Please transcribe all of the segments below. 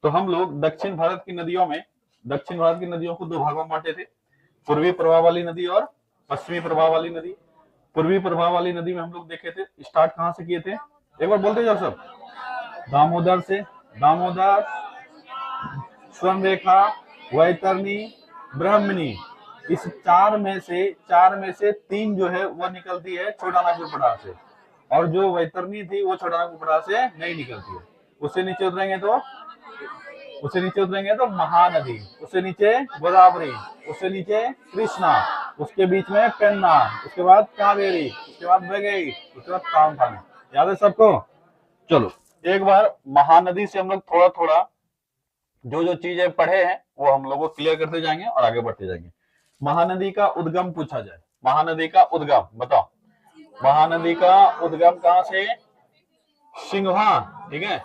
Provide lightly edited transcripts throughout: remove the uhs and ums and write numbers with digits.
तो हम लोग दक्षिण भारत की नदियों को दो भागों में बांटे थे, पूर्वी प्रवाह वाली नदी और पश्चिमी प्रवाह वाली नदी। पूर्वी प्रवाह वाली नदी में हम लोग देखे थे, स्टार्ट कहां से किए थे, एक बार बोलते जाओ सब। दामोदर से, दामोदर, स्वर्णरेखा, वैतरणी, ब्राह्मणी। इस चार में से तीन जो है वह निकलती है छोटानागपुर पठार से, और जो वैतरणी थी वो छोटानागपुर पठार से नहीं निकलती है। उससे नीचे उतरेंगे तो महानदी, उससे नीचे गोदावरी, उससे नीचे कृष्णा, उसके बीच में पेन्ना, उसके बाद कावेरी, उसके बाद वैगई, उसके बाद कामखानी। याद है सबको? चलो एक बार महानदी से हम लोग थोड़ा थोड़ा जो जो चीजें पढ़े हैं वो हम लोग को क्लियर करते जाएंगे और आगे बढ़ते जाएंगे। महानदी का उद्गम पूछा जाए, महानदी का उद्गम बताओ। महानदी का उद्गम कहां से? सिंघवा, ठीक है।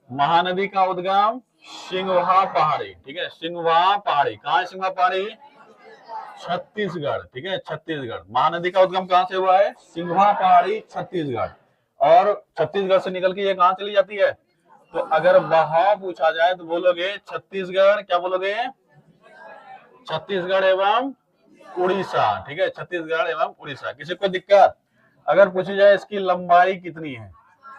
महानदी का उद्गम सिंघवा पहाड़ी, ठीक है। सिंघवा पहाड़ी कहां है? सिंघवा पहाड़ी छत्तीसगढ़, ठीक है, छत्तीसगढ़। महानदी का उद्गम कहां से हुआ है? सिंघवा पहाड़ी छत्तीसगढ़। और छत्तीसगढ़ से निकल के ये कहां चली जाती है? तो अगर बहाव पूछा जाए तो बोलोगे छत्तीसगढ़, क्या बोलोगे? छत्तीसगढ़ एवं उड़ीसा, ठीक है, छत्तीसगढ़ एवं उड़ीसा। किसी को दिक्कत? अगर पूछी जाए इसकी लंबाई कितनी है,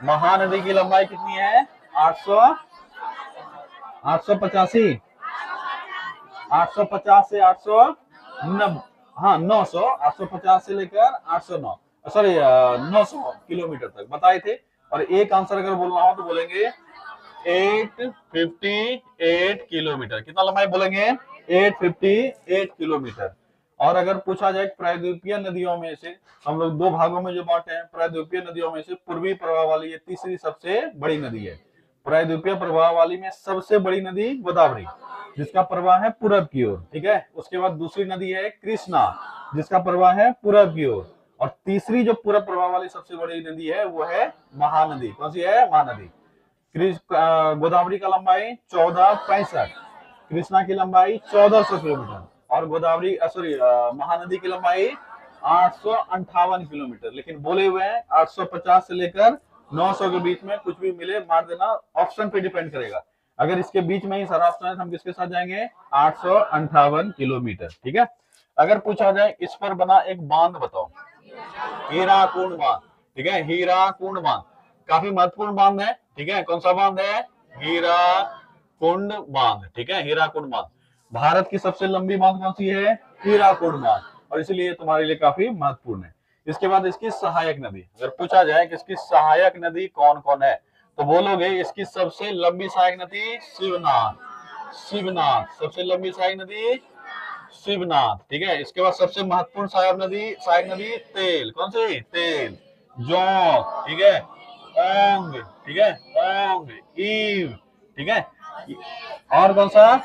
महानदी की लंबाई कितनी है? 885 से 890, हाँ 900, 850 से लेकर 809, सॉरी 900 किलोमीटर तक बताए थे। और एक आंसर अगर बोलना हो तो बोलेंगे 858 किलोमीटर। कितना लंबाई बोलेंगे? 858 किलोमीटर। और अगर पूछा जाए प्रायद्वीपीय नदियों में से, हम लोग दो भागों में जो बांटे हैं, प्रायद्वीपीय नदियों में से पूर्वी प्रवाह वाली ये तीसरी सबसे बड़ी नदी है। प्रायद्वीपीय प्रवाह वाली में सबसे बड़ी नदी गोदावरी, जिसका प्रवाह है पूरब की ओर, ठीक है। उसके बाद दूसरी नदी है कृष्णा, जिसका प्रवाह है पूरब की ओर। और तीसरी जो पूरब प्रवाह वाली सबसे बड़ी नदी है वो है महानदी। कौन सी है? महानदी। गोदावरी का लंबाई 1465, कृष्णा की लंबाई 1400 किलोमीटर, और महानदी की लंबाई 858 किलोमीटर। लेकिन बोले हुए हैं 850 से लेकर 900 के बीच में, कुछ भी मिले मार देना, ऑप्शन पे डिपेंड करेगा। अगर इसके बीच में ही सारा ऑप्शन है तो हम किसके साथ जाएंगे? 858 किलोमीटर, ठीक है। अगर पूछा जाए इस पर बना एक बांध बताओ, हीराकुंड बांध, ठीक है, हीराकुंड बांध काफी महत्वपूर्ण बांध है, ठीक है। कौन सा बांध है? हीराकुंड बांध, ठीक है, हीराकुंड बांध। भारत की सबसे लंबी बांध कौन सी है? हीराकुंड बांध, और इसलिए तुम्हारे लिए काफी महत्वपूर्ण है। इसके बाद इसकी सहायक नदी, अगर पूछा जाए कि इसकी सहायक नदी कौन कौन है तो बोलोगे इसकी सबसे लंबी सहायक नदी शिवनाथ, शिवनाथ सबसे लंबी सहायक नदी शिवनाथ, ठीक है। इसके बाद सबसे महत्वपूर्ण सहायक नदी तेल, कौन सी? तेल, जोंक, ठीक है, ओंग, ठीक है, ओंग, ईव, ठीक है। और कौन सा?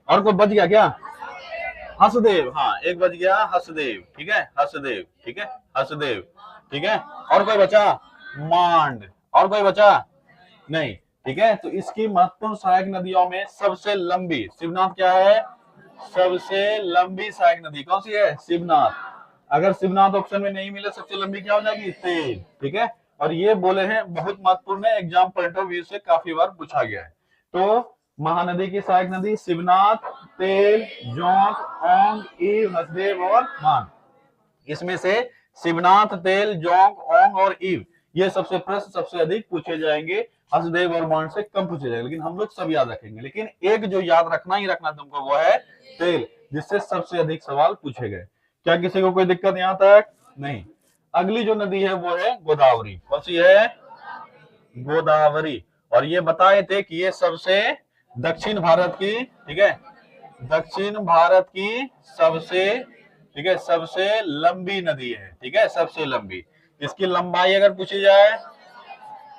और कोई बच गया क्या? हसदेव, हाँ एक बच गया, हसदेव, ठीक है, हसदेव, ठीक है, हसदेव, ठीक है। और कोई बचा? मांड। और कोई बचा? नहीं, ठीक है। तो इसकी महत्वपूर्ण सहायक नदियों में सबसे लंबी शिवनाथ क्या है? सबसे लंबी सहायक नदी कौन सी है? शिवनाथ। अगर शिवनाथ ऑप्शन में नहीं मिले, सबसे लंबी क्या हो जाएगी? तेल, ठीक है। और ये बोले हैं बहुत महत्वपूर्ण है, एग्जाम पॉइंट ऑफ व्यू से काफी बार पूछा गया है। तो महानदी की सहायक नदी शिवनाथ, तेल, जोंक, ओंग, ईव, हसदेव और मान। इसमें से शिवनाथ, तेल, जोंक, ओंग और ईव ये सबसे प्रश्न सबसे अधिक पूछे जाएंगे, हसदेव और मान से कम पूछे जाएंगे, लेकिन हम लोग सब याद रखेंगे। लेकिन एक जो याद रखना ही रखना तुमको वो है तेल, जिससे सबसे अधिक सवाल पूछे गए। क्या किसी को कोई दिक्कत यहां तक? नहीं। अगली जो नदी है वो है गोदावरी। कौन सी है? गोदावरी। और ये बताए थे कि ये सबसे दक्षिण भारत की, ठीक है, दक्षिण भारत की सबसे, ठीक है, सबसे लंबी नदी है, ठीक है, सबसे लंबी। इसकी लंबाई अगर पूछी जाए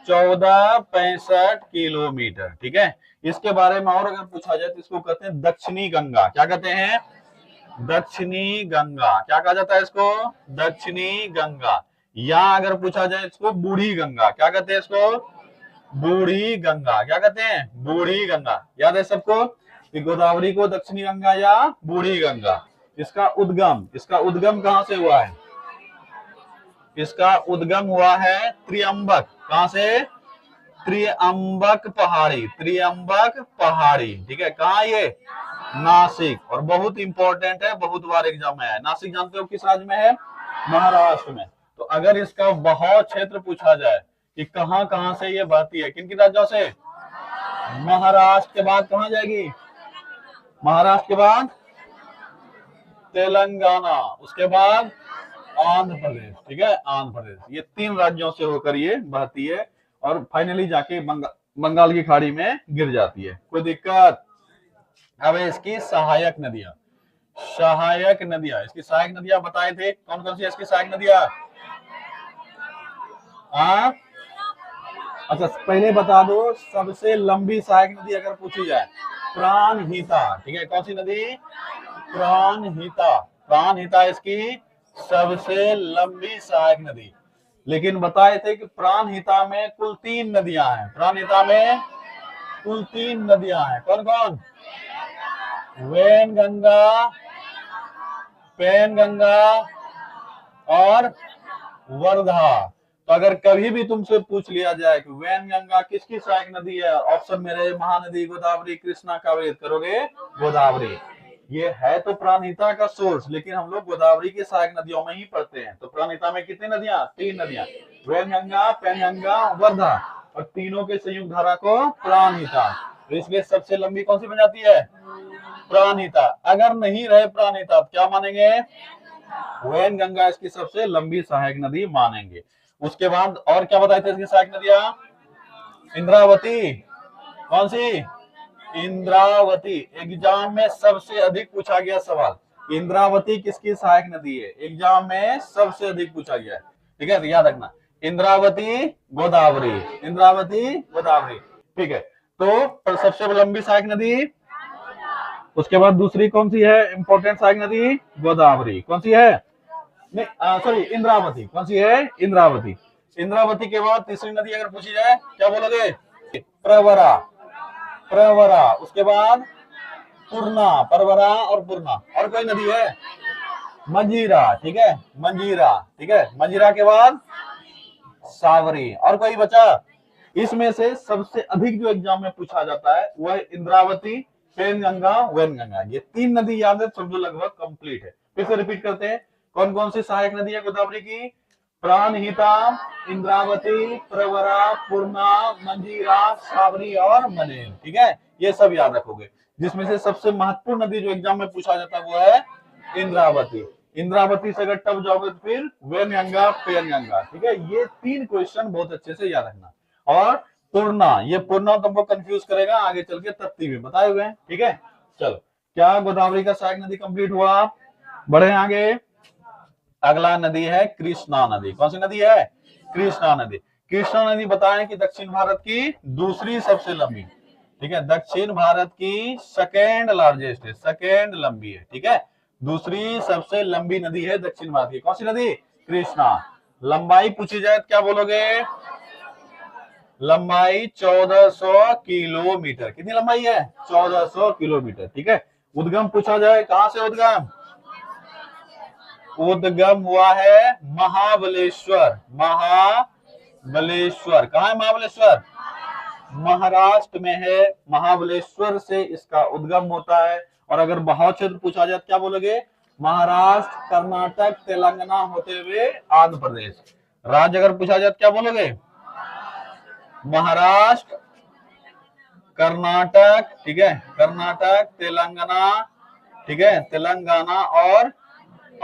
1465 किलोमीटर, ठीक है। इसके बारे में और अगर पूछा जाए तो इसको कहते हैं दक्षिणी गंगा। क्या कहते हैं? दक्षिणी गंगा। क्या कहा जाता है इसको? दक्षिणी गंगा। या अगर पूछा जाए इसको बूढ़ी गंगा। क्या कहते हैं इसको? बूढ़ी गंगा। क्या कहते हैं? बूढ़ी गंगा। याद है सबको कि गोदावरी को दक्षिणी गंगा या बूढ़ी गंगा। इसका उद्गम कहां से हुआ है? इसका उद्गम हुआ है त्रियंबक। कहां से? त्रिअंबक पहाड़ी, त्रिअंबक पहाड़ी, ठीक है। कहाँ ये? नासिक। और बहुत इंपॉर्टेंट है, बहुत बार एग्जाम में है। नासिक जानते हो किस राज्य में है? महाराष्ट्र में। तो अगर इसका बहाव क्षेत्र पूछा जाए कि कहां कहां से ये बहती है, किन किन राज्यों से? महाराष्ट्र के बाद कहां जाएगी? महाराष्ट्र के बाद तेलंगाना, उसके बाद आंध्र प्रदेश, ठीक है, आंध्र प्रदेश। ये 3 राज्यों से होकर ये बहती है और फाइनली जाके बंगाल की खाड़ी में गिर जाती है। कोई दिक्कत? अब इसकी सहायक नदियां, सहायक नदियां, इसकी सहायक नदियां बताए थे कौन कौन सी इसकी सहायक नदियां? अच्छा पहले बता दो, सबसे लंबी सहायक नदी अगर पूछी जाए, प्राणहिता, ठीक है। कौन सी नदी? प्राणहिता, प्राणहिता इसकी सबसे लंबी सहायक नदी। लेकिन बताए थे कि प्राणहिता में कुल 3 नदियां हैं, प्राणहिता में कुल 3 नदियां हैं। कौन कौन? वैनगंगा, पैनगंगा और वर्धा। तो अगर कभी भी तुमसे पूछ लिया जाए कि वैनगंगा किसकी सहायक नदी है, ऑप्शन में रहे महानदी, गोदावरी, कृष्णा, कावेरी, करोगे गोदावरी। ये है तो प्राणहिता का सोर्स, लेकिन हम लोग गोदावरी की सहायक नदियों में ही पढ़ते हैं। तो प्राणहिता में कितनी नदियां? 3 नदियां, वैनगंगा, पैनगंगा, वर्धा, और तीनों के संयुक्त धारा को प्राणहिता। तो इसमें सबसे लंबी कौन सी बन जाती है? प्राणहिता। अगर नहीं रहे प्राणहिता तो क्या मानेंगे? वैनगंगा इसकी सबसे लंबी सहायक नदी मानेंगे। उसके बाद और क्या बताए थे इसकी सहायक नदियां? इंद्रावती, कौन सी? इंद्रावती। एग्जाम में सबसे अधिक पूछा गया सवाल, इंद्रावती किसकी सहायक नदी है? एग्जाम में सबसे अधिक पूछा गया है, ठीक है, याद रखना। इंद्रावती गोदावरी, इंद्रावती गोदावरी, ठीक है। तो सबसे लंबी सहायक नदी, उसके बाद दूसरी कौन सी है इंपॉर्टेंट सहायक नदी? गोदावरी। कौन सी है? नहीं सॉरी, इंद्रावती। कौन सी है? इंद्रावती। इंद्रावती के बाद तीसरी नदी अगर पूछी जाए क्या बोलोगे? प्रवरा, प्रवरा। उसके बाद पूर्णा, परवरा और पूर्णा। और कोई नदी है? मंजीरा, ठीक है, मंजीरा, ठीक है। मंजीरा के बाद सावरी। और कोई बचा? इसमें से सबसे अधिक जो एग्जाम में पूछा जाता है वह इंद्रावती, पेनगंगा, वैनगंगा। ये 3 नदी याद है, समझो लगभग कंप्लीट है। फिर से रिपीट करते हैं, कौन कौन सी सहायक नदी है गोदावरी की? प्राणहिता, इंद्रावती, प्रवरा, पूर्णा, मंजीरा, सावरी और मनेर, ठीक है। ये सब याद रखोगे। जिसमें से सबसे महत्वपूर्ण नदी जो एग्जाम में पूछा जाता है वो है इंद्रावती। इंद्रावती से अगर टप जाओगे तो फिर वैनगंगा, पेनगंगा, ठीक है। ये 3 क्वेश्चन बहुत अच्छे से याद रखना। और पूर्णा, ये पूर्णा तुमको कंफ्यूज करेगा आगे चल के, तत्ती में बताए हुए हैं, ठीक है। चलो, क्या गोदावरी का सहायक नदी कंप्लीट हुआ? बढ़े आगे। अगला नदी है कृष्णा नदी। कौन सी नदी है? कृष्णा नदी। कृष्णा नदी बताएं कि दक्षिण भारत की दूसरी सबसे लंबी, ठीक है, दक्षिण भारत की सेकेंड लार्जेस्ट है, सेकेंड लंबी है, ठीक है। दूसरी सबसे लंबी नदी है दक्षिण भारत की। कौन सी नदी? कृष्णा। लंबाई पूछी जाए तो क्या बोलोगे? लंबाई 1400 किलोमीटर। कितनी लंबाई है? 1400 किलोमीटर, ठीक है। उद्गम पूछा जाए, कहां से उद्गम? उद्गम हुआ है महाबलेश्वर, महाबलेश्वर। कहां है महाबलेश्वर? महाराष्ट्र में है। महाबलेश्वर से इसका उद्गम होता है। और अगर बहाव क्षेत्र पूछा जाए क्या बोलोगे? महाराष्ट्र, कर्नाटक, तेलंगाना होते हुए आंध्र प्रदेश। राज्य अगर पूछा जाए क्या बोलोगे? महाराष्ट्र, कर्नाटक, ठीक है, कर्नाटक, तेलंगाना, ठीक है, तेलंगाना और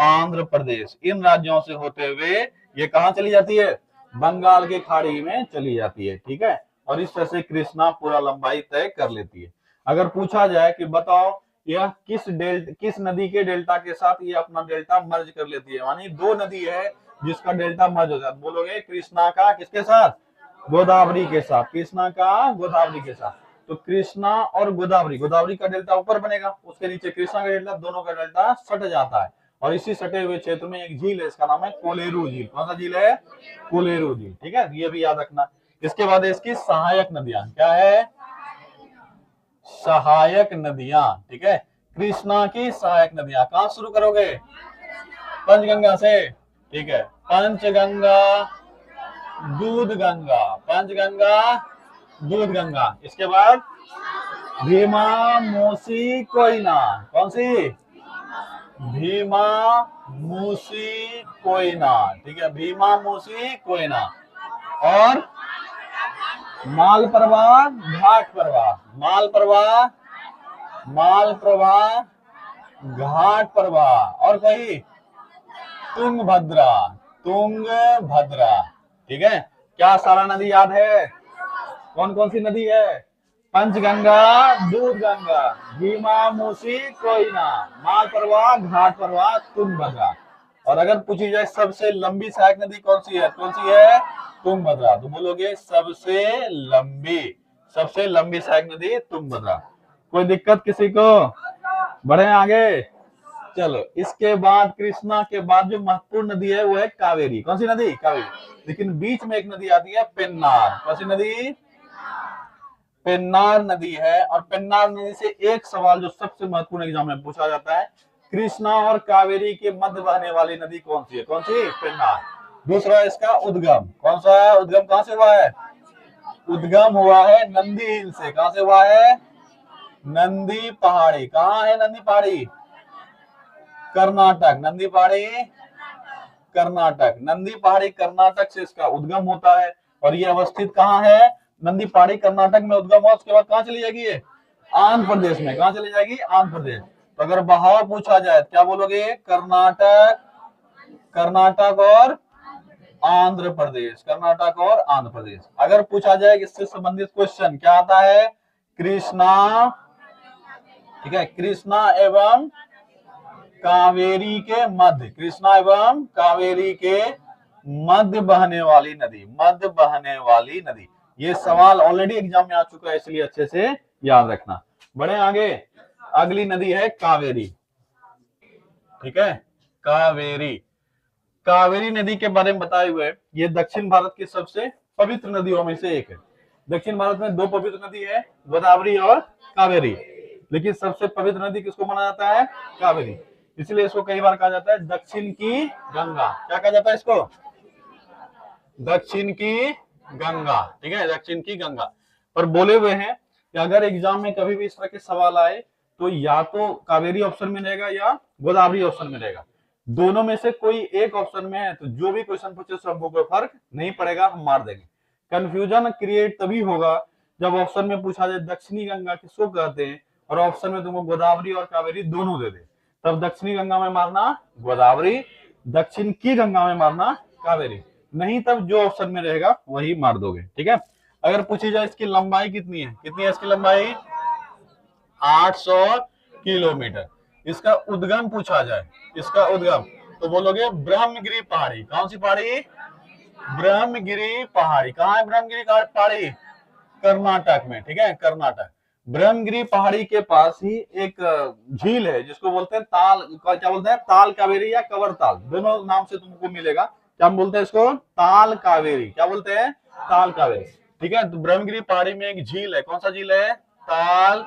आंध्र प्रदेश। इन राज्यों से होते हुए ये कहां चली जाती है? बंगाल की खाड़ी में चली जाती है, ठीक है। और इस तरह से कृष्णा पूरा लंबाई तय कर लेती है। अगर पूछा जाए कि बताओ यह किस नदी के डेल्टा के साथ ये अपना डेल्टा मर्ज कर लेती है, मानी 2 नदी है जिसका डेल्टा मर्ज हो जाता है, बोलोगे कृष्णा का किसके साथ? गोदावरी के साथ। कृष्णा का गोदावरी के साथ। तो कृष्णा और गोदावरी, गोदावरी का डेल्टा ऊपर बनेगा, उसके नीचे कृष्णा का डेल्टा, दोनों का डेल्टा सट जाता है। और इसी सटे हुए क्षेत्र में एक झील है, इसका नाम है कोलेरू झील। कौन सा झील है? कोलेरू झील, ठीक है, ये भी याद रखना। इसके बाद इसकी सहायक नदियां क्या है? सहायक नदियां, ठीक है। कृष्णा की सहायक नदियां कहां शुरू करोगे? पंचगंगा से, ठीक है। पंचगंगा, दूध गंगा, पंचगंगा, दूध गंगा। इसके बाद भीमा, मूसी, कोयना। कौन सी? भीमा, मूसी, कोयना। ठीक है, भीमा, मूसी, कोयना। और मालप्रभा, घाटप्रभा। मालप्रभा, मालप्रभा, घाटप्रभा। और कोई? तुंगभद्रा, तुंगभद्रा। ठीक है, क्या सारा नदी याद है? कौन कौन सी नदी है? पंचगंगा, दूध गंगा, भीमा, मूसी, कोयना, मालप्रभा, घाटप्रभा, तुंगभद्रा। और अगर पूछी जाए सबसे लंबी सहायक नदी कौन सी है? कौन सी है? तुंगभद्रा। तो बोलोगे सबसे लंबी सहायक नदी तुंगभद्रा। कोई दिक्कत किसी को? बढ़े आगे। चलो, इसके बाद कृष्णा के बाद जो महत्वपूर्ण नदी है वो है कावेरी। कौन सी नदी? कावेरी। लेकिन बीच में एक नदी आती है पेन्नार। कौन सी नदी? पेन्नार नदी है। और पेन्नार नदी से एक सवाल जो सबसे महत्वपूर्ण एग्जाम में पूछा जाता है, कृष्णा और कावेरी के मध्य बहने वाली नदी कौन सी है? कौन सी? पेन्नार। दूसरा इसका उद्गम। कौन सा है? उद्गम कहां से हुआ है? उद्गम हुआ है नंदी हिल से। कहां से हुआ है? नंदी पहाड़ी। कहां है नंदी पहाड़ी? कर्नाटक। नंदी पहाड़ी कर्नाटक। नंदी पहाड़ी कर्नाटक से इसका उद्गम होता है। और ये अवस्थित कहाँ है? नंदी पहाड़ी कर्नाटक में उद्गम हुआ, उसके बाद कहाँ चली जाएगी ये? आंध्र प्रदेश में। कहाँ चली जाएगी? आंध्र प्रदेश। तो अगर बहाव पूछा जाए क्या बोलोगे? कर्नाटक, कर्नाटक और आंध्र प्रदेश। कर्नाटक और आंध्र प्रदेश। अगर पूछा जाए इससे संबंधित क्वेश्चन क्या आता है? कृष्णा, ठीक है, कृष्णा एवं कावेरी के मध्य, कृष्णा एवं कावेरी के मध्य बहने वाली नदी, मध्य बहने वाली नदी। ये सवाल ऑलरेडी एग्जाम में आ चुका है, इसलिए अच्छे से याद रखना। बढ़े आगे। अगली नदी है कावेरी। ठीक है, कावेरी। कावेरी नदी के बारे में बताए हुए, ये दक्षिण भारत की सबसे पवित्र नदियों में से एक है। दक्षिण भारत में दो पवित्र नदी है, गोदावरी और कावेरी। लेकिन सबसे पवित्र नदी किसको माना जाता है? कावेरी। इसलिए इसको कई बार कहा जाता है दक्षिण की गंगा। क्या कहा जाता है इसको? दक्षिण की गंगा। ठीक है, दक्षिण की गंगा। पर बोले हुए हैं कि अगर एग्जाम में कभी भी इस तरह के सवाल आए तो या तो कावेरी ऑप्शन में रहेगा या गोदावरी ऑप्शन में रहेगा। दोनों में से कोई एक ऑप्शन में है तो जो भी क्वेश्चन पूछे सब कोई फर्क नहीं पड़ेगा, हम मार देंगे। कंफ्यूजन क्रिएट तभी होगा जब ऑप्शन में पूछा जाए दक्षिणी गंगा किसको कहते हैं और ऑप्शन में तुमको गोदावरी और कावेरी दोनों दे दे, तब दक्षिणी गंगा में मारना गोदावरी, दक्षिण की गंगा में मारना कावेरी। नहीं तब जो ऑप्शन में रहेगा वही मार दोगे। ठीक है, अगर पूछी जाए इसकी लंबाई कितनी है? कितनी है इसकी लंबाई? 800 किलोमीटर। इसका उद्गम पूछा जाए, इसका उद्गम, तो बोलोगे ब्रह्मगिरी पहाड़ी। कौन सी पहाड़ी? ब्रह्मगिरी पहाड़ी। कहाँ है ब्रह्मगिरी पहाड़ी? कर्नाटक में। ठीक है, कर्नाटक। ब्रह्मगिरी पहाड़ी के पास ही एक झील है जिसको बोलते हैं ताल, क्या बोलते हैं? ताल कावेरी या कवर ताल, दोनों नाम से तुमको मिलेगा। क्या हम बोलते हैं इसको? ताल कावेरी। क्या बोलते हैं? ताल कावेरी। ठीक है, तो ब्रह्मगिरी पहाड़ी में एक झील है। कौन सा झील है? ताल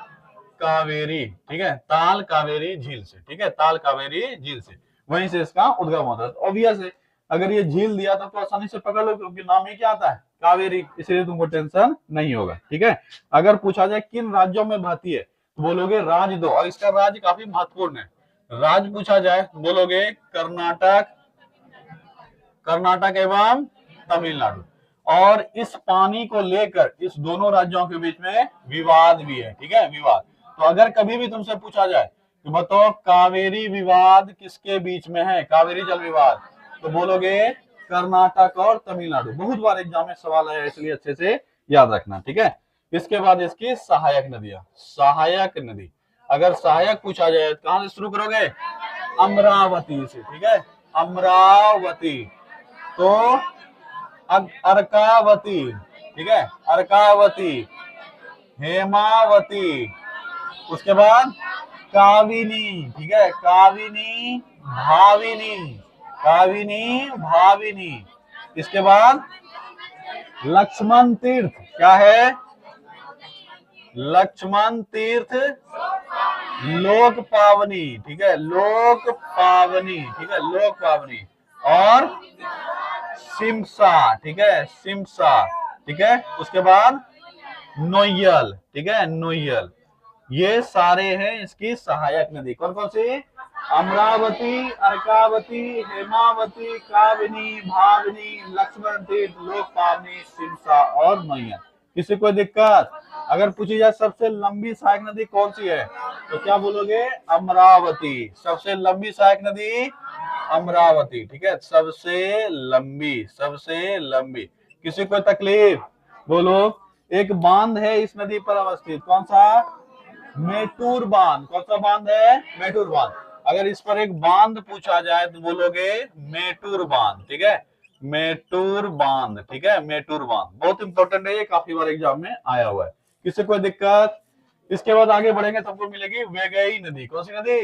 कावेरी। ठीक है, ताल कावेरी झील से। ठीक है, ताल कावेरी झील से, वहीं से इसका उद्गम होता है। तो ऑब्वियस है, अगर ये झील दिया था तो आसानी से पकड़ लो क्योंकि नाम ही क्या आता है? कावेरी, इसलिए तुमको टेंशन नहीं होगा। ठीक है, अगर पूछा जाए किन राज्यों में बहती है तो बोलोगे राज्य दो, और इसका राज्य काफी महत्वपूर्ण है। राज्य पूछा जाए बोलोगे कर्नाटक, कर्नाटक एवं तमिलनाडु। और इस पानी को लेकर इस दोनों राज्यों के बीच में विवाद भी है। ठीक है, विवाद। तो अगर कभी भी तुमसे पूछा जाए तो बताओ कावेरी विवाद किसके बीच में है? कावेरी जल विवाद, तो बोलोगे कर्नाटक और तमिलनाडु। बहुत बार एग्जाम में सवाल आया, इसलिए अच्छे से याद रखना। ठीक है, इसके बाद इसकी सहायक नदियां। सहायक नदी, अगर सहायक पूछा जाए तो कहां से शुरू करोगे? अमरावती से। ठीक है, अमरावती। तो अर्कावती, ठीक है, अर्कावती, हेमावती, उसके बाद काविनी। ठीक है, काविनी, भाविनी, काविनी, भाविनी। इसके बाद लक्ष्मण तीर्थ। क्या है? लक्ष्मण तीर्थ, लोक पावनी। ठीक है, लोक पावनी। ठीक है, लोक पावनी। और सिमसा। ठीक है, सिमसा। ठीक है, उसके बाद नोय्यल, ठीक है, नोय्यल। ये सारे हैं इसकी सहायक नदी। कौन कौन सी? अमरावती, अर्कावती, हेमावती, काबिनी, भाविनी, लक्ष्मण तीर्थ, लोकपावनी, सिमसा और नोय्यल। किसी कोई दिक्कत? अगर पूछी जाए सबसे लंबी सहायक नदी कौन सी है, तो क्या बोलोगे? अमरावती। सबसे लंबी सहायक नदी अमरावती, ठीक है, सबसे लंबी, सबसे लंबी। किसी को तकलीफ? बोलो। एक बांध है इस नदी पर अवस्थित, कौन सा? मेटूर बांध। कौन सा बांध है? मेटूर बांध। अगर इस पर एक बांध पूछा जाए तो बोलोगे मेटूर बांध, ठीक है, मेटूर बांध, ठीक है, मेटूर बांध। बहुत इंपॉर्टेंट है ये, काफी बार एग्जाम में आया हुआ है। किसी कोई दिक्कत? इसके बाद आगे बढ़ेंगे तो आपको मिलेगी वेगई नदी। कौन सी नदी?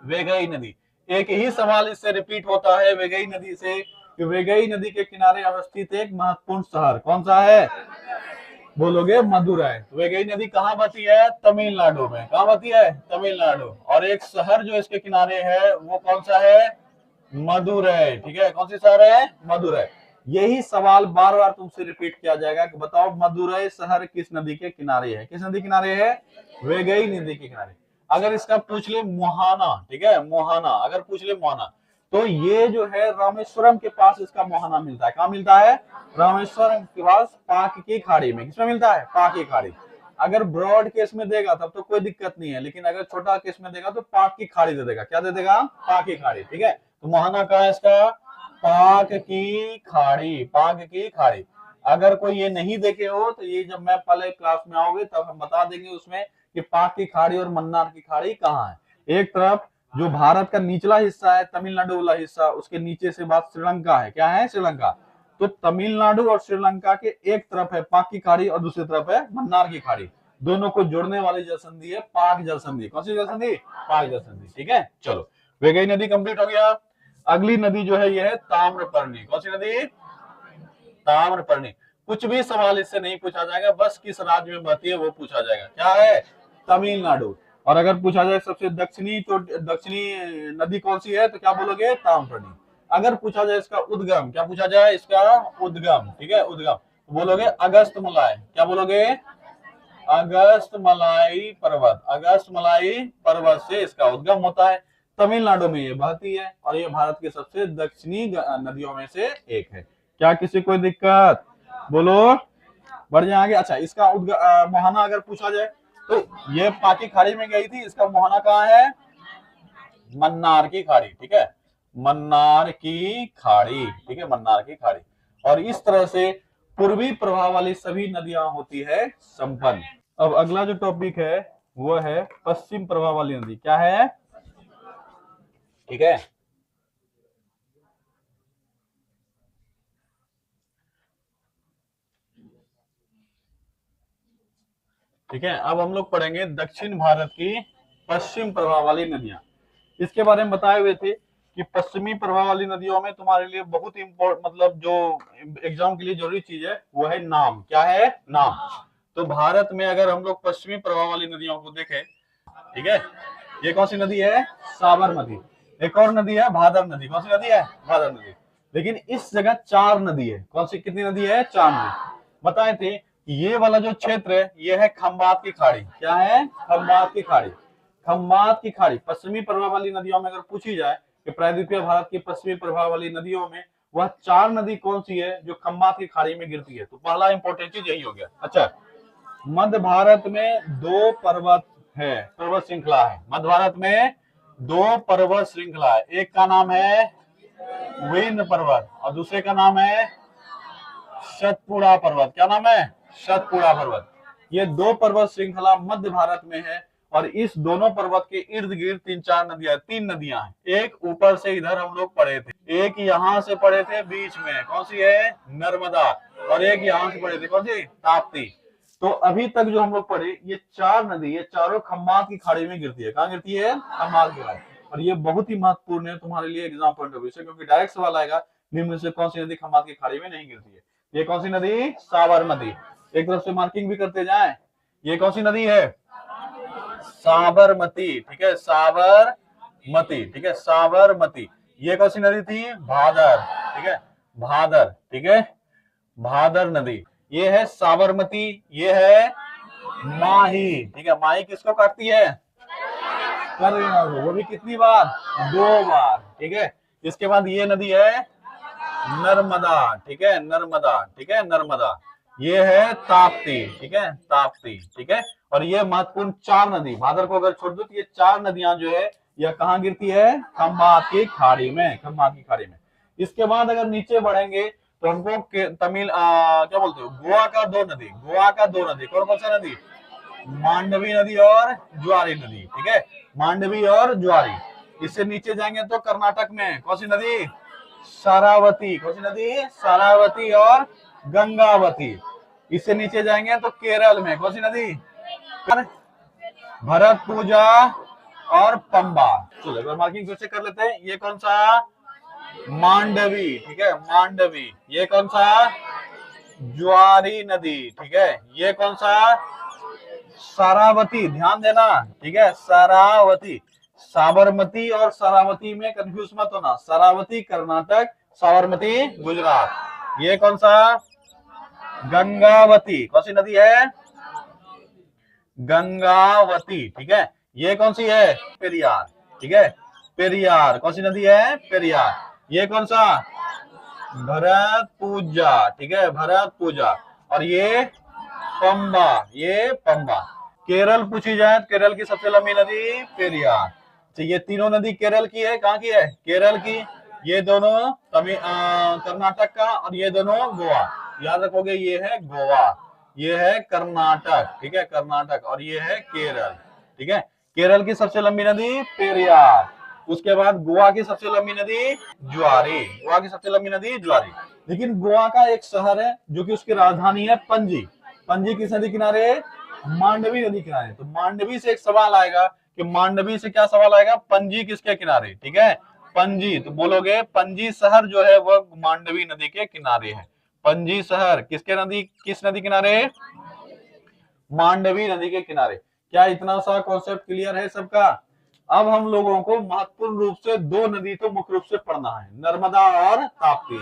वेगई नदी। एक ही सवाल इससे रिपीट होता है वेगई नदी से, कि वेगई नदी के किनारे अवस्थित एक महत्वपूर्ण शहर कौन सा है? बोलोगे मदुरै। वेगई नदी कहाँ बहती है? तमिलनाडु में। कहाँ बहती है? तमिलनाडु। और एक शहर जो इसके किनारे है वो कौन सा है? मदुरै, ठीक है। कौन सी शहर है? मदुरै। यही सवाल बार बार तुमसे रिपीट किया जाएगा कि बताओ मदुरै शहर किस नदी के किनारे है? किस नदी किनारे है? वेगई नदी के किनारे। अगर इसका पूछ ले मोहाना, ठीक है, मोहाना, अगर पूछ ले मोहाना, तो ये जो है रामेश्वरम के पास इसका मोहाना मिलता है। कहाँ मिलता है? रामेश्वरम के पास पाक की खाड़ी में। किसमें मिलता है? पाक की खाड़ी। अगर ब्रॉड केस में देगा तब तो कोई दिक्कत नहीं है, लेकिन अगर छोटा केस में देगा तो पाक की खाड़ी दे देगा। क्या दे देगा? पाक की खाड़ी, ठीक है। तो मोहाना कहाँ है इसका? पाक की खाड़ी, पाक की खाड़ी। अगर कोई ये नहीं देखे हो तो ये जब मैं पहले क्लास में आओगे तब हम बता देंगे उसमें कि पाक की खाड़ी और मन्नार की खाड़ी कहाँ है। एक तरफ जो भारत का निचला हिस्सा है, तमिलनाडु वाला हिस्सा, उसके नीचे से बात श्रीलंका है। क्या है? श्रीलंका। तो तमिलनाडु और श्रीलंका के एक तरफ है पाक की खाड़ी और दूसरी तरफ है मन्नार की खाड़ी। दोनों को जोड़ने वाली जल संधि है पाक जल संधि। कौन सी जल संधि? पाक जल संधि, ठीक है। चलो, वेगई नदी कंप्लीट हो गया। अगली नदी जो है ये है ताम्रपर्णी। कौन सी नदी? ताम्रपर्णी। कुछ भी सवाल इससे नहीं पूछा जाएगा, बस किस राज्य में बहती है वो पूछा जाएगा। क्या है? तमिलनाडु। और अगर पूछा जाए सबसे दक्षिणी, तो दक्षिणी नदी कौन सी है, तो क्या बोलोगे? ताम्रपर्णी। अगर पूछा जाए इसका उद्गम, क्या पूछा जाए? इसका उद्गम, ठीक है, उद्गम, तो बोलोगे अगस्त मलाई। क्या बोलोगे? अगस्त मलाई पर्वत। अगस्त मलाई पर्वत से इसका उद्गम होता है। तमिलनाडु में ये बहती है और ये भारत के सबसे दक्षिणी नदियों में से एक है। क्या किसी कोई दिक्कत? बोलो। बढ़ जाएंगे। अच्छा, इसका मोहाना अगर पूछा जाए तो ये पाकी खाड़ी में गई थी, इसका मोहाना कहाँ है? मन्नार की खाड़ी, ठीक है, मन्नार की खाड़ी, ठीक है, मन्नार की खाड़ी। और इस तरह से पूर्वी प्रवाह वाली सभी नदियां होती है संपन्न। अब अगला जो टॉपिक है वो है पश्चिम प्रवाह वाली नदी। क्या है? ठीक है, ठीक है। अब हम लोग पढ़ेंगे दक्षिण भारत की पश्चिम प्रवाह वाली नदियां। इसके बारे में बताए हुए थे कि पश्चिमी प्रवाह वाली नदियों में तुम्हारे लिए बहुत इंपॉर्टेंट, मतलब जो एग्जाम के लिए जरूरी चीज है वो है नाम। क्या है? नाम। तो भारत में अगर हम लोग पश्चिमी प्रवाह वाली नदियों को देखें, ठीक है, ये कौन सी नदी है? साबरमती। एक और नदी है भादर नदी। कौन सी नदी है? भादर नदी। लेकिन इस जगह चार नदी है। कौन सी? कितनी नदी है? चार नदी। बताए थे ये वाला जो क्षेत्र है ये है खंबात की खाड़ी। क्या है? खंबात की खाड़ी। खंबात की खाड़ी पश्चिमी प्रवाह वाली नदियों में अगर पूछी जाए कि प्रायद्वीपीय भारत की पश्चिमी प्रवाह वाली नदियों में वह चार नदी कौन सी है जो खंबात की खाड़ी में गिरती है, तो पहला इंपॉर्टेंट चीज यही हो गया। अच्छा, मध्य भारत में दो पर्वत है, पर्वत श्रृंखला है। मध्य भारत में दो पर्वत श्रृंखला है। एक का नाम है विंध्य पर्वत और दूसरे का नाम है सतपुड़ा पर्वत। क्या नाम है? सतपुड़ा पर्वत। ये दो पर्वत श्रृंखला मध्य भारत में है और इस दोनों पर्वत के इर्द गिर्द तीन नदियां हैं। एक ऊपर से इधर हम लोग पढ़े थे, एक यहाँ से पढ़े थे बीच में, कौन सी है? नर्मदा। और एक यहाँ से पढ़े थे, कौन सी? ताप्ती। तो अभी तक जो हम लोग पढ़े ये चार नदी, ये चारों खंबात की खाड़ी में गिरती है। कहाँ गिरती है? खंबात की खाड़ी। और ये बहुत ही महत्वपूर्ण है तुम्हारे लिए एग्जाम पॉइंट ऑफ व्यू से, क्योंकि डायरेक्ट सवाल आएगा निम्न से कौन सी नदी खंबात की खाड़ी में नहीं गिरती है। ये कौन सी नदी? साबरमती। एक तरफ से मार्किंग भी करते जाएं। ये कौन सी नदी है? साबरमती, ठीक है, साबरमती, ठीक है, साबरमती। ये कौन सी नदी थी? भादर, ठीक है, भादर, ठीक है, भादर नदी। ये है साबरमती, ये है माही। ठीक है, माही किसको काटती है? करना को। वो भी कितनी बार? 2 बार। ठीक है, इसके बाद ये नदी है नर्मदा। ठीक है, नर्मदा। ठीक है, नर्मदा। ये है ताप्ती। ठीक है, ताप्ती। ठीक है, और ये महत्वपूर्ण 4 नदी, भादर को अगर छोड़ दो तो ये 4 नदियां जो है यह कहाँ गिरती है? खंबात की खाड़ी में, खंबात की खाड़ी में। इसके बाद अगर नीचे बढ़ेंगे तो हमको तमिल क्या बोलते हो, गोवा का 2 नदी, गोवा का 2 नदी। कौन कौन सा नदी? मांडवी नदी और ज्वारी नदी। ठीक है, मांडवी और ज्वारी। इससे नीचे जाएंगे तो कर्नाटक में कौन सी नदी? शरावती। कौन सी नदी? शरावती और गंगावती। इससे नीचे जाएंगे तो केरल में कौन सी नदी? भरतपुजा और पंबा। चलो एक बार मार्किंग फिर से कर लेते हैं। ये कौन सा? मांडवी। ठीक है, मांडवी। ये कौन सा? ज्वारी नदी। ठीक है, ये कौन सा? शरावती। ध्यान देना। ठीक है, शरावती। साबरमती और शरावती में कंफ्यूज मत होना। शरावती कर्नाटक, साबरमती गुजरात। ये कौन सा? गंगावती। कौन सी नदी है? गंगावती। ठीक है, ये कौन सी है? पेरियार। ठीक है, पेरियार। कौन सी नदी है? पेरियार। ये कौन सा? भरतपुजा। ठीक है, भरतपुजा। और ये पंबा, ये पंबा। केरल पूछी जाए तो केरल की सबसे लंबी नदी पेरियार। तो ये तीनों नदी केरल की है। कहाँ की है? केरल की। ये दोनों कर्नाटक का, और ये दोनों गोवा। याद रखोगे, ये है गोवा, ये है कर्नाटक। ठीक है, कर्नाटक। और ये है केरल। ठीक है, केरल की सबसे लंबी नदी पेरियार। उसके बाद गोवा की सबसे लंबी नदी ज्वारी। गोवा की सबसे लंबी नदी ज्वारी। लेकिन गोवा का एक शहर है जो कि उसकी राजधानी है पणजी। पणजी किस नदी किनारे? मांडवी नदी किनारे। तो मांडवी से एक सवाल आएगा कि मांडवी से क्या सवाल आएगा? पणजी किसके किनारे? ठीक है, पणजी। तो बोलोगे पणजी शहर जो है वह मांडवी नदी के किनारे है। पणजी शहर किसके नदी, किस नदी किनारे? मांडवी नदी के किनारे। क्या इतना सा कॉन्सेप्ट क्लियर है सबका? अब हम लोगों को महत्वपूर्ण रूप से 2 नदी तो मुख्य रूप से पढ़ना है, नर्मदा और ताप्ती।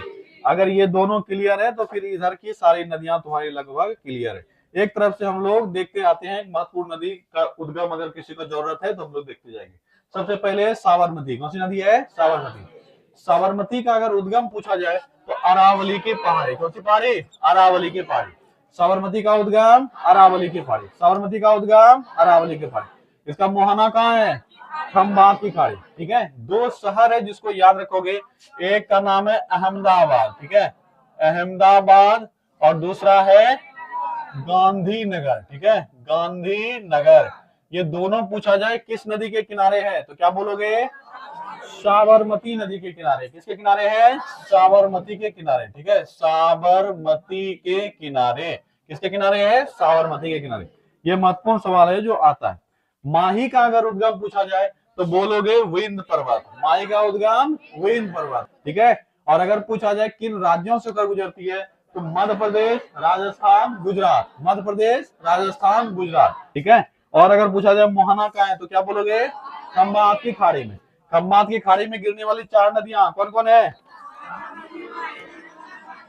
अगर ये दोनों क्लियर है तो फिर इधर की सारी नदियां तुम्हारी लगभग क्लियर है। एक तरफ से हम लोग देखते आते हैं महत्वपूर्ण नदी का उद्गम, अगर किसी को जरूरत है तो हम लोग देखते जाएंगे। सबसे पहले साबरमती। कौन सी नदी है? साबरमती। साबरमती का अगर उद्गम पूछा जाए तो अरावली की पहाड़ी। कौन सी पहाड़ी? अरावली की पहाड़ी। साबरमती का उद्गम अरावली की पहाड़ी। साबरमती का उद्गम अरावली की पहाड़ी। इसका मुहाना कहाँ है? खंबात की खाड़ी। ठीक है, 2 शहर है जिसको याद रखोगे। एक का नाम है अहमदाबाद। ठीक है, अहमदाबाद। और दूसरा है गांधीनगर। ठीक है, गांधीनगर। ये दोनों पूछा जाए किस नदी के किनारे है तो क्या बोलोगे? साबरमती नदी के किनारे। किसके किनारे है? साबरमती के किनारे। ठीक है, साबरमती के किनारे। किसके किनारे है? साबरमती के किनारे। ये महत्वपूर्ण सवाल है जो आता है। माही का अगर उद्गम पूछा जाए तो बोलोगे विंध्य पर्वत। माही का उद्गम विंध्य पर्वत। ठीक है, और अगर पूछा जाए किन राज्यों से होकर गुजरती है तो मध्य प्रदेश, राजस्थान, गुजरात। मध्य प्रदेश, राजस्थान, गुजरात। ठीक है, और अगर पूछा जाए मोहना कहाँ है तो क्या बोलोगे? खंबात की खाड़ी में। खंबात की खाड़ी में गिरने वाली 4 नदियां कौन कौन है?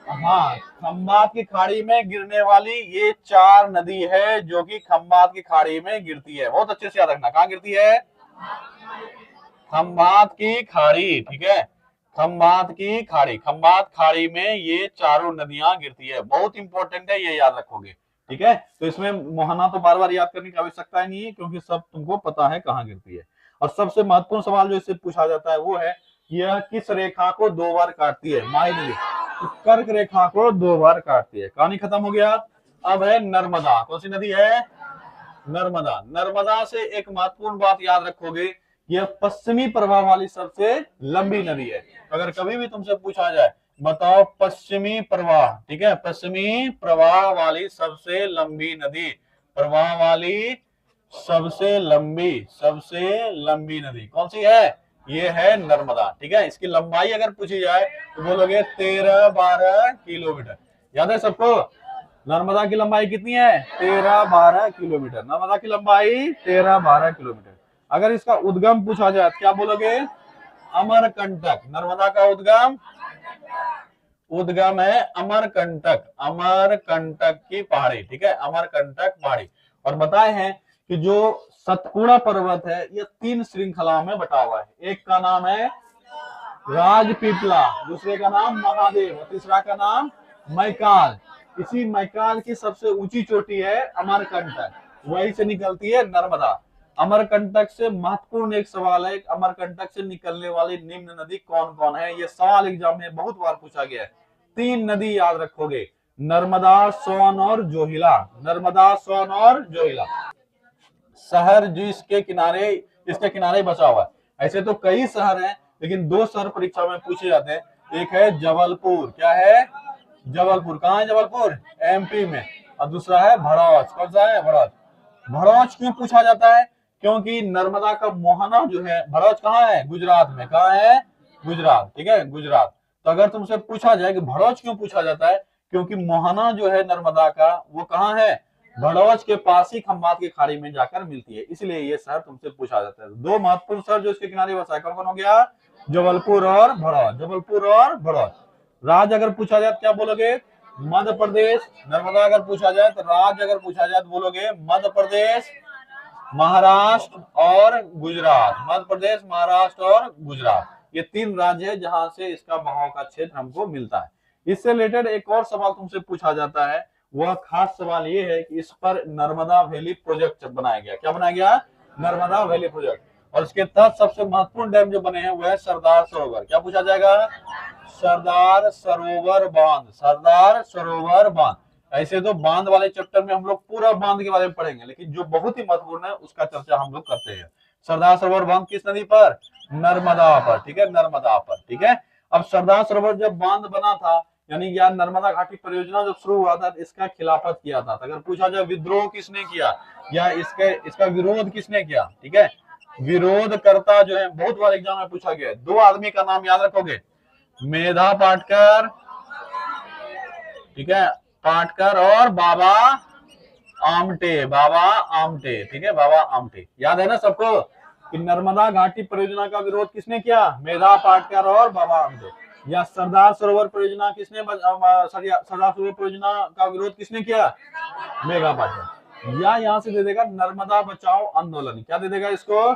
हाँ, खंबात की खाड़ी में गिरने वाली ये 4 नदी है जो कि खंबात की खाड़ी में गिरती है। बहुत अच्छे से याद रखना, कहाँ गिरती है? खंबात की खाड़ी। ठीक है, खंबात की खाड़ी। खंबात खाड़ी में ये चारों नदियां गिरती है। बहुत इंपॉर्टेंट है, ये याद रखोगे। ठीक है, तो इसमें मोहना तो बार बार याद करने की आवश्यकता ही नहीं है क्योंकि सब तुमको पता है कहाँ गिरती है। और सबसे महत्वपूर्ण सवाल जो इससे पूछा जाता है वो है यह किस रेखा को 2 बार काटती है? माही नदी तो कर्क रेखा को 2 बार काटती है। कहानी खत्म हो गया। अब है नर्मदा। कौन सी नदी है? नर्मदा। नर्मदा से एक महत्वपूर्ण बात याद रखोगे, यह पश्चिमी प्रवाह वाली सबसे लंबी नदी है। अगर कभी भी तुमसे पूछा जाए बताओ पश्चिमी प्रवाह, ठीक है, पश्चिमी प्रवाह वाली सबसे लंबी नदी, प्रवाह वाली सबसे लंबी नदी कौन सी है? ये है नर्मदा। ठीक है, इसकी लंबाई अगर पूछी जाए तो बोलोगे 13-12 किलोमीटर। याद है सबको? नर्मदा की लंबाई कितनी है? 13-12 किलोमीटर। नर्मदा की लंबाई 13-12 किलोमीटर। अगर इसका उद्गम पूछा जाए तो क्या बोलोगे? अमरकंटक। नर्मदा का उद्गम उद्गम है अमरकंटक, अमरकंटक की पहाड़ी, ठीक है, अमरकंटक पहाड़ी। और बताए हैं कि जो सतपुड़ा पर्वत है ये 3 श्रृंखलाओं में बटा हुआ है। एक का नाम है राजपीपला, दूसरे का नाम महादेव और तीसरा का नाम मैकाल। इसी मैकाल की सबसे ऊंची चोटी है अमरकंटक, वही से निकलती है नर्मदा। अमरकंटक से महत्वपूर्ण एक सवाल है, अमरकंटक से निकलने वाली निम्न नदी कौन कौन है? ये सवाल एग्जाम में बहुत बार पूछा गया है। 3 नदी याद रखोगे, नर्मदा, सोन और जोहिला, नर्मदा, सोन और जोहिला। शहर जो इसके किनारे बचा हुआ है। ऐसे तो कई शहर हैं, लेकिन 2 शहर परीक्षा में पूछे जाते हैं। एक है जबलपुर, क्या है? जबलपुर। कहाँ है जबलपुर? एमपी में। और दूसरा है भड़ौच। कौन सा है? भड़ौच। भड़ौच क्यों पूछा जाता है? क्योंकि नर्मदा का मोहना जो है, भड़ौच कहाँ है? गुजरात में। कहाँ है? गुजरात, ठीक है, गुजरात। तो अगर तुमसे पूछा जाए कि भड़ौच क्यों पूछा जाता है, क्योंकि मोहना जो है नर्मदा का, वो कहाँ है? भड़ौच के पास ही खंभात की खाड़ी में जाकर मिलती है, इसलिए ये शहर तुमसे पूछा जाता है। 2 महत्वपूर्ण शहर जो इसके किनारे बसा है, कौन कौन हो गया? जबलपुर और भड़ौच, जबलपुर और भड़ौच। राज्य अगर पूछा जाए तो क्या बोलोगे? मध्य प्रदेश। नर्मदा अगर पूछा जाए तो राज्य अगर पूछा जाए तो बोलोगे मध्य प्रदेश, महाराष्ट्र और गुजरात। मध्य प्रदेश, महाराष्ट्र और गुजरात, ये 3 राज्य है जहां से इसका बहाव का क्षेत्र हमको मिलता है। इससे रिलेटेड एक और सवाल तुमसे पूछा जाता है, वह खास सवाल ये है कि इस पर नर्मदा वैली प्रोजेक्ट बनाया गया। क्या बनाया गया? Narmada valley project. और इसके तहत सबसे महत्वपूर्ण डैम जो बने हैं वह है सरदार सरोवर। क्या पूछा जाएगा? सरदार सरोवर बांध, सरदार सरोवर बांध। ऐसे तो बांध वाले चैप्टर में हम लोग पूरा बांध के बारे में पढ़ेंगे, लेकिन जो बहुत ही महत्वपूर्ण है उसका चर्चा हम लोग करते हैं। सरदार सरोवर बांध किस नदी पर? नर्मदा पर, ठीक है, नर्मदा पर, ठीक है। अब सरदार सरोवर जब बांध बना था, यानी या नर्मदा घाटी परियोजना जब शुरू हुआ था, इसका खिलाफत किया था। अगर पूछा जाए विद्रोह किसने किया या इसका विरोध किसने किया, ठीक है, विरोध करता जो है, बहुत बार एग्जाम में पूछा गया है। 2 आदमी का नाम याद रखोगे, मेधा पाटकर, ठीक है, पाटकर और बाबा आमटे, बाबा आमटे, ठीक है, बाबा आमटे। याद है ना सबको कि नर्मदा घाटी परियोजना का विरोध किसने किया? मेधा पाटकर और बाबा आमटे। या सरदार सरोवर परियोजना किसने सरदार सरोवर परियोजना का विरोध किसने किया? मेघा पाटकर। या यहां से दे देगा नर्मदा बचाओ आंदोलन। क्या दे देगा इसको?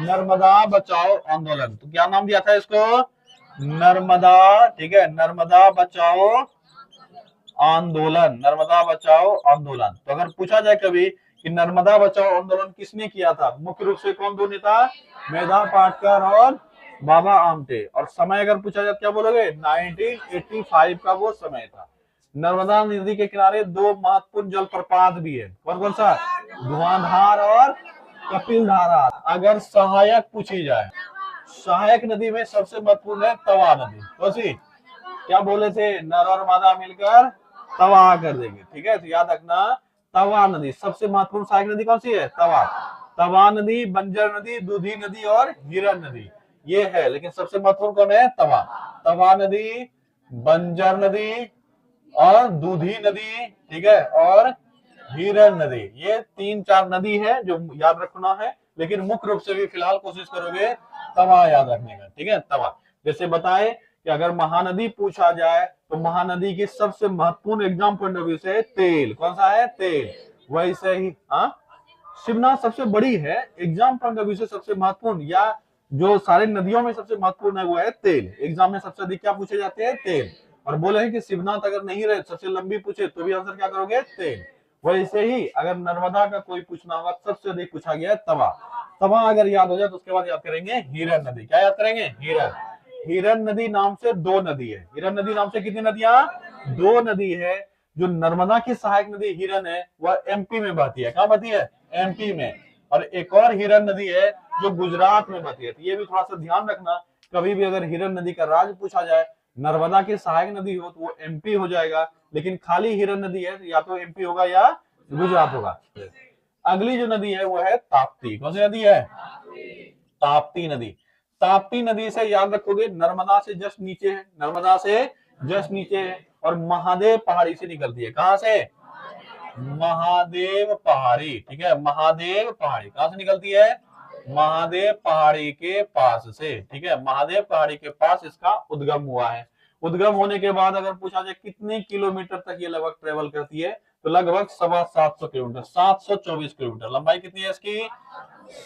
नर्मदा बचाओ आंदोलन। तो क्या नाम दिया था इसको? नर्मदा, ठीक है, नर्मदा बचाओ आंदोलन, नर्मदा बचाओ आंदोलन। तो अगर पूछा जाए कभी कि नर्मदा बचाओ आंदोलन किसने किया था, मुख्य रूप से कौन दो नेता? मेधा पाटकर और बाबा आमटे। और समय अगर पूछा जाए क्या बोलोगे? 1985 का वो समय था। नर्मदा नदी के किनारे 2 महत्वपूर्ण जलप्रपात भी है। कौन कौन सा? धुआंधार और कपिल धारा। अगर सहायक पूछी जाए, सहायक नदी में सबसे महत्वपूर्ण है तवा नदी। कौन सी? क्या बोले थे? नर और मादा मिलकर तवा कर देंगे, ठीक है, तो याद रखना तवा नदी। सबसे महत्वपूर्ण सहायक नदी कौन सी है? तवा। तवा नदी, बंजर नदी, दूधी नदी और हिरन नदी, ये है। लेकिन सबसे महत्वपूर्ण कौन है? तवा। तवा नदी, बंजर नदी और दूधी नदी, ठीक है, और हिरन नदी, ये 3-4 नदी है जो याद रखना है। लेकिन मुख्य रूप से भी फिलहाल कोशिश करोगे तवा याद रखने का, ठीक है, तवा। जैसे बताए कि अगर महानदी पूछा जाए तो महानदी की सबसे महत्वपूर्ण एग्जाम पॉइंट ऑफ व्यू से तेल। कौन सा है? तेल। वैसे ही शिवनाथ सबसे बड़ी है, एग्जाम पॉइंट ऑफ व्यू से सबसे महत्वपूर्ण, या जो सारे नदियों में सबसे महत्वपूर्ण है वो है तेल। एग्जाम में सबसे अधिक क्या पूछे जाते हैं? तेल। और बोले हैं कि शिवनाथ अगर नहीं रहे, सबसे लंबी पूछे तो भी आंसर क्या करोगे? तेल। वैसे ही अगर नर्मदा का कोई पूछना होगा, सबसे अधिक पूछा गया है तवा। तवा अगर याद हो जाए तो उसके बाद याद करेंगे हिरन नदी। क्या याद करेंगे? हिरन। हिरन नदी नाम से 2 नदी है। हिरन नदी नाम से कितनी नदियां? 2 नदी है। जो नर्मदा की सहायक नदी हिरन है वह एमपी में बहती है। कहाँ बहती है? एमपी में। और एक और हिरन नदी है जो गुजरात में बहती है। तो ये भी थोड़ा सा ध्यान रखना, कभी भी अगर हिरन नदी का राज्य पूछा जाए, नर्मदा की सहायक नदी हो तो वो एमपी हो जाएगा, लेकिन खाली हिरन नदी है तो या तो एमपी होगा या गुजरात होगा। अगली जो नदी है वो है ताप्ती। कौन सी नदी है? ताप्ती नदी। ताप्ती नदी से याद रखोगे नर्मदा से जस्ट नीचे है, नर्मदा से जस्ट नीचे है, और महादेव पहाड़ी से निकलती है। कहां से? महादेव पहाड़ी, ठीक है, महादेव पहाड़ी कहां से निकलती है? महादेव पहाड़ी के पास से, ठीक है, महादेव पहाड़ी के पास इसका उद्गम हुआ है। उद्गम होने के बाद अगर पूछा जाए कितने किलोमीटर तक ये लगभग ट्रेवल करती है, तो लगभग 750 किलोमीटर, 724 किलोमीटर लंबाई कितनी है इसकी?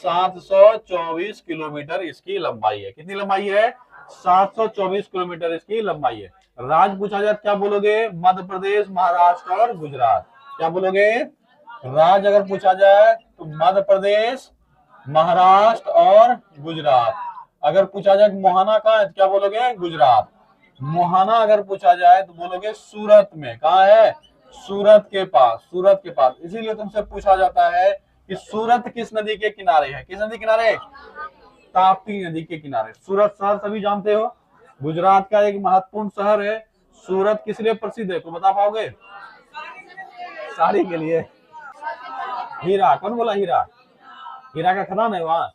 724 किलोमीटर इसकी लंबाई है। कितनी लंबाई है? 724 किलोमीटर इसकी लंबाई है। राज्य पूछा जाए क्या बोलोगे? मध्य प्रदेश, महाराष्ट्र और गुजरात। क्या बोलोगे? राज्य अगर पूछा जाए तो मध्य प्रदेश, महाराष्ट्र और गुजरात। अगर पूछा जाए मोहाना कहाँ है, क्या बोलोगे? गुजरात। मोहाना अगर पूछा जाए तो बोलोगे सूरत में। कहाँ है? सूरत के पास, सूरत के पास। इसीलिए तुमसे पूछा जाता है कि सूरत किस नदी के किनारे है? किस नदी के किनारे? ताप्ती नदी के किनारे। सूरत शहर सभी जानते हो, गुजरात का एक महत्वपूर्ण शहर है। सूरत किस लिए प्रसिद्ध है, तो बता पाओगे? साड़ी के लिए। हीरा, कौन बोला हीरा? हीरा का खदान है वहां?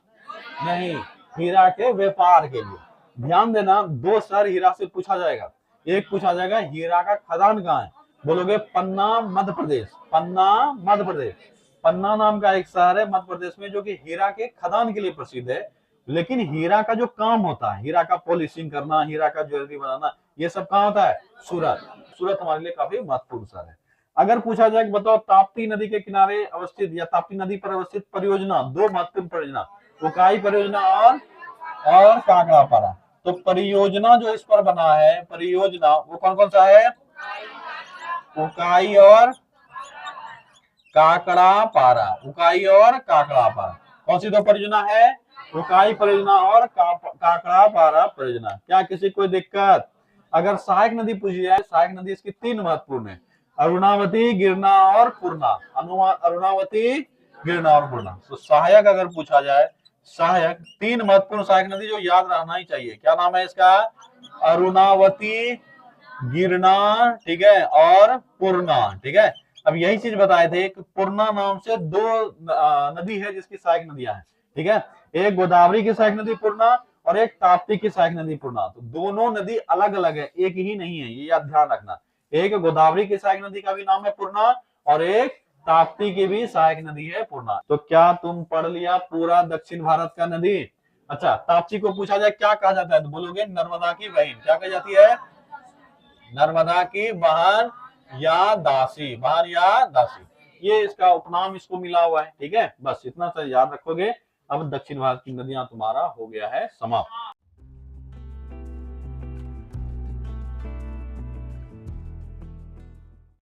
नहीं, हीरा के व्यापार के लिए। ध्यान देना, दो शहर हीरा से पूछा जाएगा। एक पूछा जाएगा हीरा का खदान कहाँ है, बोलोगे पन्ना मध्य प्रदेश। पन्ना मध्य प्रदेश, पन्ना नाम का एक शहर है मध्य प्रदेश में जो कि हीरा के खदान के लिए प्रसिद्ध है। लेकिन हीरा का जो काम होता है, हीरा का पॉलिशिंग करना, हीरा का ज्वेलरी बनाना, ये सब कहाँ होता है? सूरत। सूरत हमारे लिए काफी महत्वपूर्ण शहर है। अगर पूछा जाए कि बताओ ताप्ती नदी के किनारे अवस्थित या ताप्ती नदी पर अवस्थित परियोजना, दो महत्वपूर्ण परियोजना, उकाई परियोजना और काकड़ापारा। तो परियोजना जो इस पर बना है, परियोजना वो कौन कौन सा है? उकाई और काकड़ापारा। उकाई और काकड़ापारा कौन सी दो परियोजना है? उकाई परियोजना और काकड़ापारा परियोजना। क्या किसी कोई दिक्कत? अगर सहायक नदी पूछी जाए, सहायक नदी इसकी तीन महत्वपूर्ण है, अरुणावती, गिरना और पूर्णा। अरुणावती, गिरना और पूर्णा। तो सहायक अगर पूछा जाए, सहायक तीन महत्वपूर्ण सहायक नदी जो याद रहना ही चाहिए, क्या नाम है इसका? अरुणावती, गिरना, ठीक है, और पूर्णा। ठीक है, अब यही चीज बताए थे कि पूर्णा नाम से दो नदी है जिसकी सहायक नदियां हैं। ठीक है, एक गोदावरी की सहायक नदी पूर्णा और एक ताप्ती की सहायक नदी पूर्णा। तो दोनों नदी अलग अलग है, एक ही नहीं है, ये याद ध्यान रखना। एक गोदावरी की सहायक नदी का भी नाम है पूर्णा और एक ताप्ती की भी सहायक नदी है पूर्णा। तो क्या तुम पढ़ लिया पूरा दक्षिण भारत का नदी? अच्छा, ताप्ती को पूछा जाए क्या कहा जाता है, तो बोलोगे नर्मदा की बहन। क्या कही जाती है? नर्मदा की बहन या दासी, बहन या दासी, ये इसका उपनाम इसको मिला हुआ है। ठीक है, बस इतना सा याद रखोगे। अब दक्षिण भारत की नदियां तुम्हारा हो गया है समाप्त।